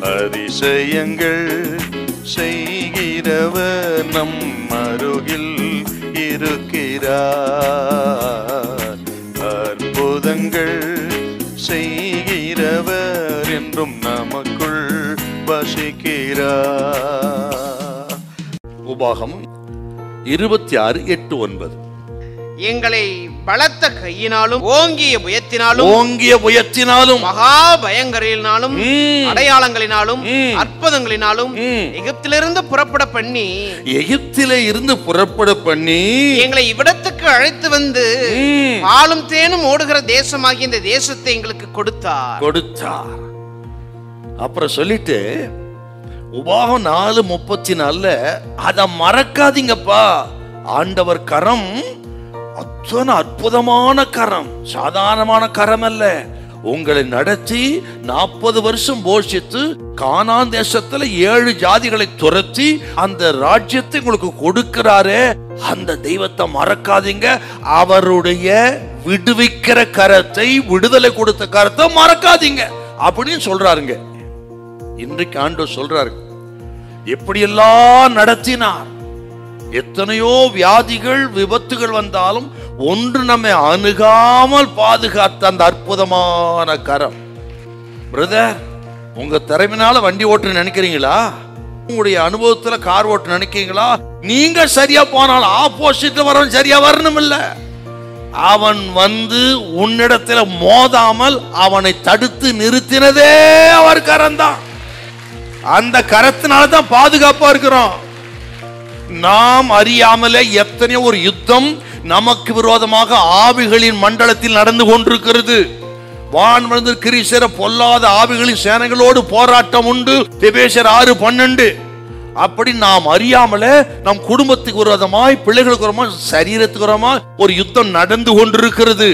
அதிசயங்கள் செய்கிறவர் நம் அருகில் இருக்கிறார். அற்புதங்கள் செய்கிறவர் என்றும் நமக்குள் வசிக்கிறார். உபாகம் 26:8-9. எங்களை பலத்த கையினாலும் ஓங்கிய புயத்தினாலும் மகா பயங்கரினாலும் அடையாளங்களினாலும் அற்புதங்களினாலும் எகிப்திலிருந்து புறப்பட பண்ணி எங்களை இவ்விடத்துக்கு அழைத்து வந்து பாலும் தேனும் ஓடுகிற தேசமாகிய இந்த தேசத்தை எங்களுக்கு கொடுத்தார். அப்புறம் சொல்லிட்டு உபாகம் 4:34 அத மறக்காதீங்கப்பா. ஆண்டவர் கரம் அத்தனை அற்புதமான கரம், சாதாரணமான கரம் அல்ல. உங்களை நடத்தி 40 வருஷம் போஷித்து கானான் தேசத்துல 7 ஜாதிகளை துரத்தி அந்த ராஜ்யத்தை உங்களுக்கு கொடுக்கிறாரே, அந்த தெய்வத்தை மறக்காதீங்க. அவருடைய விடுவிக்கிற கரத்தை, விடுதலை கொடுத்த கரத்தை மறக்காதீங்க அப்படின்னு சொல்றாருங்க. இன்றைக்கு ஆண்டவர் சொல்றாரு, எப்படியெல்லாம் நடத்தினார். எத்தனையோ வியாதிகள் விபத்துகள் வந்தாலும் ஒன்று நம்மை அணுகாமல் பாதுகாத்த அந்த அற்புதமான கரம். பிரதர், உங்க திறமையினால வண்டி ஓட்டு நினைக்கிறீங்களா? உங்களுடைய அனுபவத்துல கார் ஓட்டு நினைக்கிறீங்களா? நீங்க சரியா போனால் ஆப்போசிட்ல வரவன் சரியா வரணும் இல்ல. அவன் வந்து உன்னிடத்துல மோதாமல் அவனை தடுத்து நிறுத்தினதே அவர் கரம்தான். அந்த கரத்தினாலதான் பாதுகாப்பா இருக்கிறோம். நாம் அறியாமலே எத்தனையோ ஒரு யுத்தம் நமக்கு விரோதமாக ஆவிகளின் மண்டலத்தில் நடந்து கொண்டிருக்கிறது. வான்வந்து கிரீசர பொல்லாத ஆவிகளின் சேனைகளோடு போராட்டம் உண்டு. எபேசியர் 6:12. அப்படி நாம் அறியாமலே நம் குடும்பத்துக்கு விரோதமாய், பிள்ளைகளுக்கு விரோதமாய், சரீரத்துக்கு விரோதமாய் ஒரு யுத்தம் நடந்து கொண்டிருக்கிறது.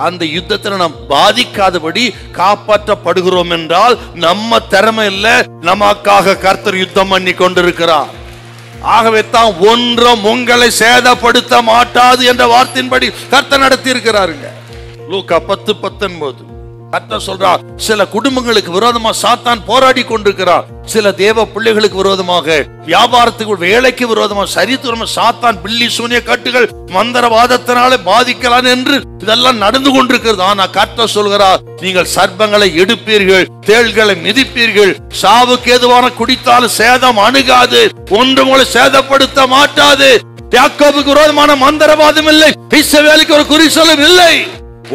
அந்த யுத்தத்தில் நாம் பாதிக்காதபடி காப்பாற்றப்படுகிறோம் என்றால் நம்ம திறமை இல்ல, நமக்காக கர்த்தர் யுத்தம் பண்ணி கொண்டிருக்கிறார். ஆகவே தான் ஒன்றும் உங்களை சேதப்படுத்த மாட்டாது என்ற வார்த்தையின்படி கர்த்தர் நடத்தி இருக்கிறாருங்க. லூக்கா 10:19 கர்த்தர் சொல்றார், சில குடும்பங்களுக்கு விரோதமா சாத்தான் போராடி கொண்டிருக்கிறார். சில தேவ பிள்ளைகளுக்கு விரோதமாக, வியாபாரத்துக்கு, வேலைக்கு விரோதமாக, சரித்திரமா சாத்தான் பில்லி சூனிய கட்டுகள் மந்திரவாதத்தினால பாதிக்கலாம் என்று இதெல்லாம் நடந்து கொண்டிருக்கிறது. ஆனா கர்த்தர் சொல்கிறார், நீங்கள் சர்ப்பங்களை எடுப்பீர்கள், தேள்களை மிதிப்பீர்கள், சாவுக்கு ஏதுவான குடித்தாலும் சேதம் அணுகாது, ஒன்று உங்களை சேதப்படுத்த மாட்டாது. யாக்கோபுக்கு விரோதமான மந்திரவாதம் இல்லை, இஸ்ரவேலுக்கு ஒரு குறிசொல்லும் இல்லை.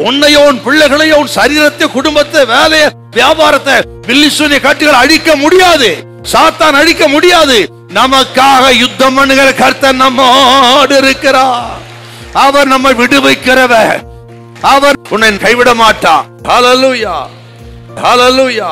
உன்னையோ, உன் பிள்ளைகளையோ, உன் சரீரத்தை, குடும்பத்தை, வேலையை, வியாபாரத்தை பில்லி சூனிய கட்டுகள் அழிக்க முடியாது, சாத்தான் அழிக்க முடியாது. நமக்காக யுத்தம் பண்ணுகிற கர்த்தர் நம்மோடு இருக்கிறார். அவர் நம்மை விடுவிக்கிறவர். அவர் உன்னை கைவிட மாட்டார். ஹல்லேலூயா, ஹல்லேலூயா.